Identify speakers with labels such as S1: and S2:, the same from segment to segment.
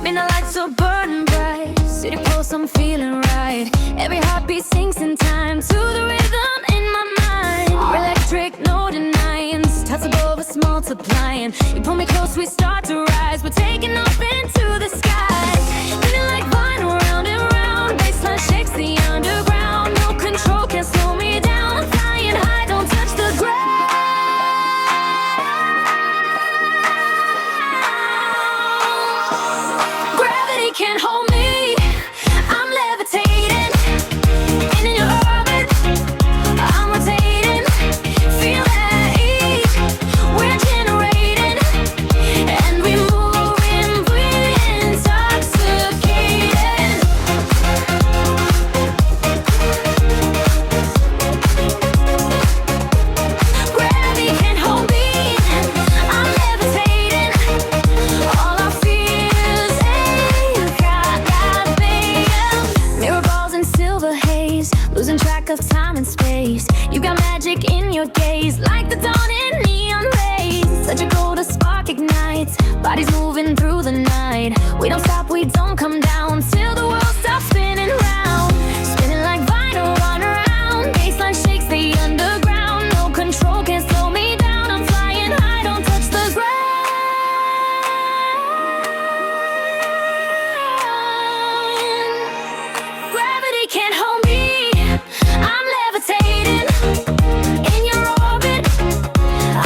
S1: Midnight lights are burning bright. City pulse, I'm feeling right. Every heartbeat sinks in time to the rhythm in my mind. We're electric, no denying. Stars above us multiplying. You pull me close, we start to rise. We're taking off into the sky. Spinning like vinyl, round and round. Baseline shakes the underground. No control can slow me down. I'm flying high, don't touch the ground. Gravity can't hold me. I'm levitating. In your orbit, I'm rotating. Feel that heat, we're generating. And we move in, breathe intoxicated. Gravity can't hold me. I'm levitating. All I feel is got bam. Mirror balls in silver haze, losing track of time and space. You got magic in your gaze, like the dawn in neon rays. Such a golden spark ignites, bodies moving through the night. We don't stop, we don't come down till the world stops spinning round. Spinning like vinyl, run around. Baseline shakes the underground. No control can slow me down. I'm flying high, don't touch the ground. Gravity can't hold me. I'm levitating. In your orbit,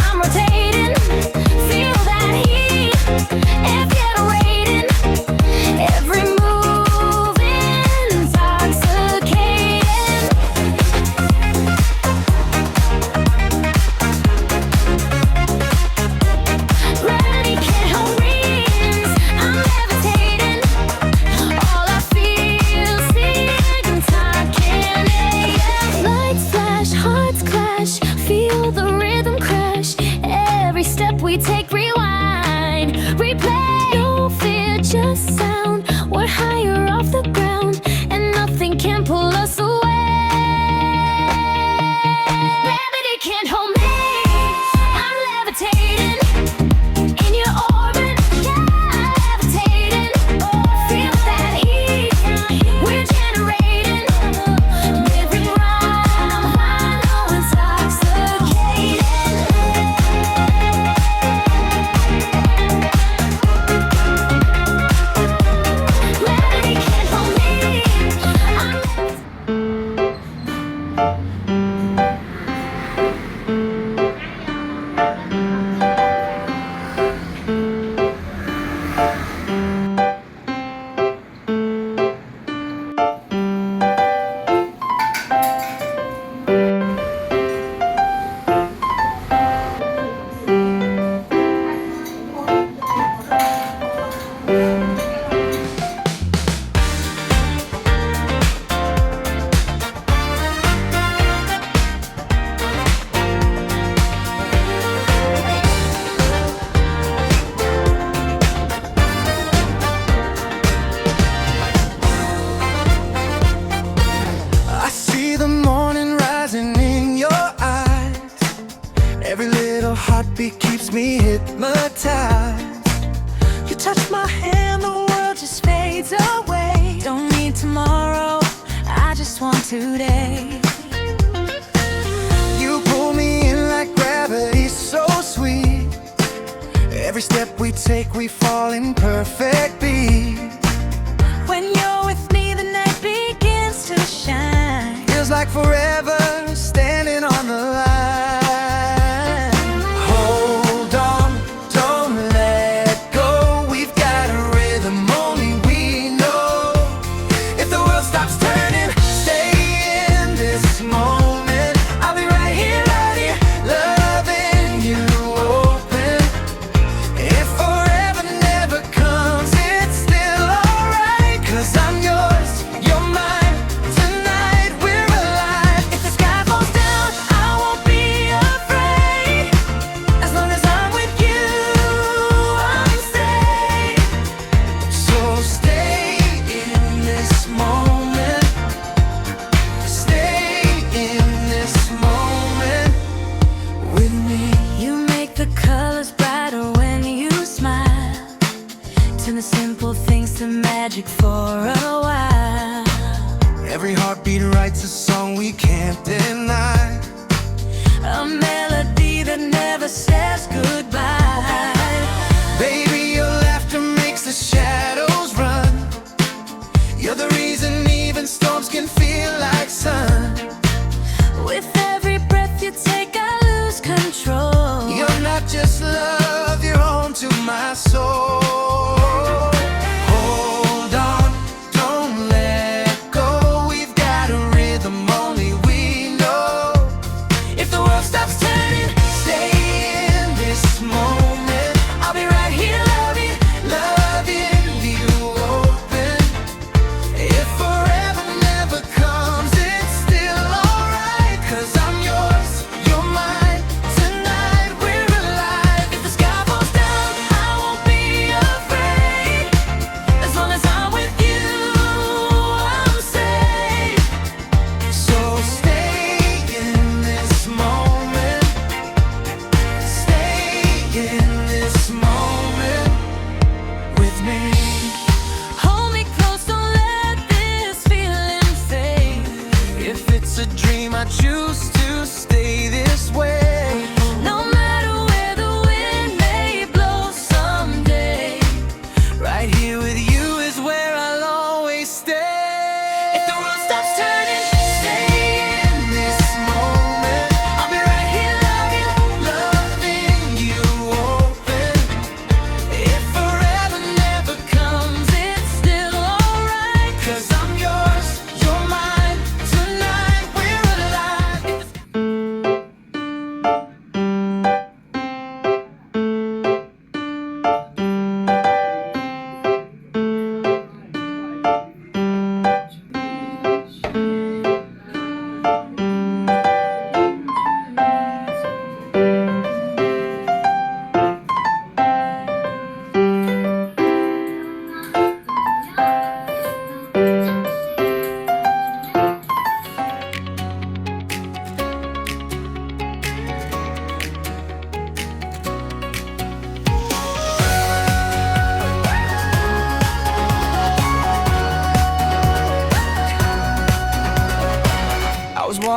S1: I'm rotating. Feel that heat, evaporating. Every move intoxicating. Gravity can't hold rings. I'm levitating. All I feel is intoxicating. Lights flash, hearts clash. Feel the rhythm crash. Every step we take, rewind, replay. No fear, just sound. We're higher off the ground, and nothing can pull us away. Gravity can't hold me. I'm levitating. In your orbit, yeah, levitating. Feel that heat, we're generating. Living round, I'm high, no intoxicated. Gravity can't hold me.
S2: I see the morning rising in your eyes. Every little heartbeat keeps me hypnotized. You touch my hand, the world just fades away. Don't need tomorrow, I just want today. You pull me in like gravity, so sweet. Every step we take, we fall in perfect beat. When you're with me, the night begins to shine. Feels like forever, standing on the line. Hold on, don't let go. We've got a rhythm only we know. If the world stops turning, stay in this moment. I'll be right here, loving you open. If forever never comes, it's still alright. 'Cause I'm yours, you're mine. Tonight we're alive. If the sky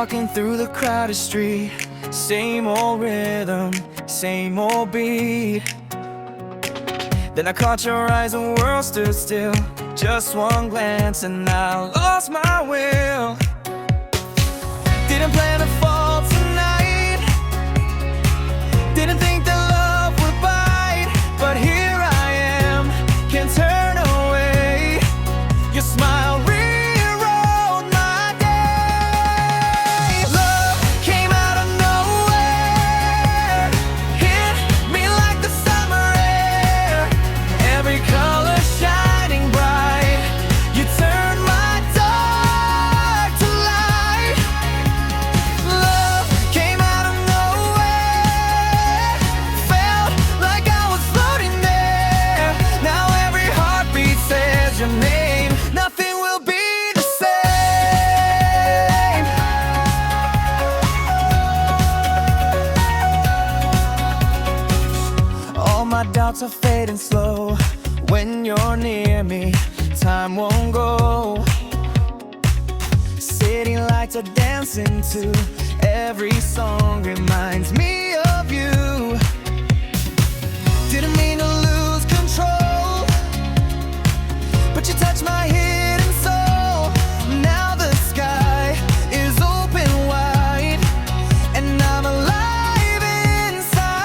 S2: walking through the crowded street. Same old rhythm, same old beat. Then I caught your eyes, the world stood still. Just one glance and I lost my will. Didn't plan to fall tonight. Didn't think that love would bite. But here I am, can't turn away. Your smile rewrote my day. Love came out of nowhere, hit me like the summer air. Every color shining bright. You turned my dark to light. Love came out of nowhere, felt like I was floating there. Now every heartbeat says your name. Nothing will be the same. All my doubts are fading slow. When you're near me, time won't go. City lights are dancing too. Every song reminds me of you. Didn't mean to lose control, but you touched my hidden soul. Now the sky is open wide, and I'm alive inside.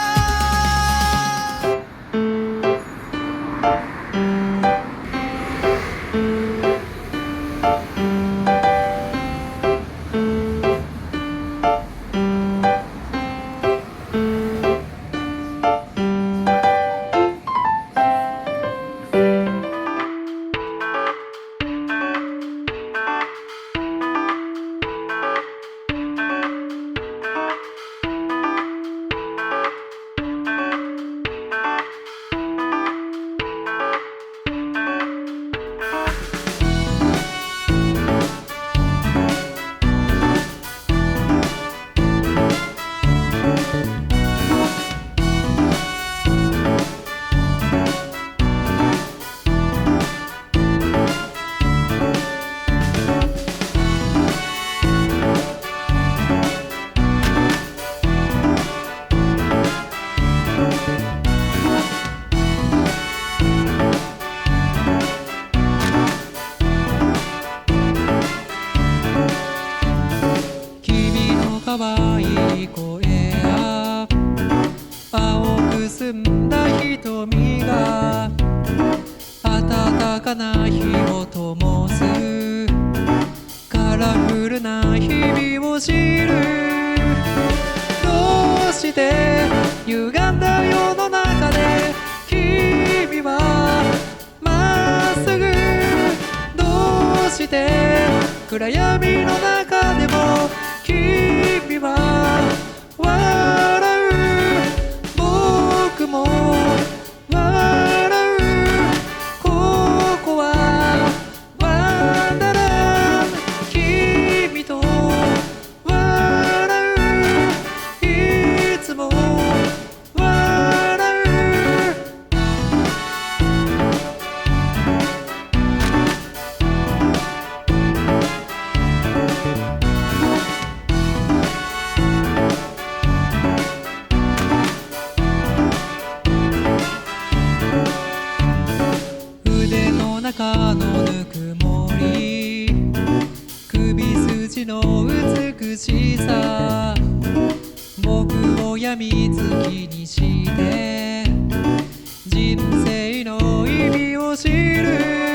S3: Rose 人生の意味を知る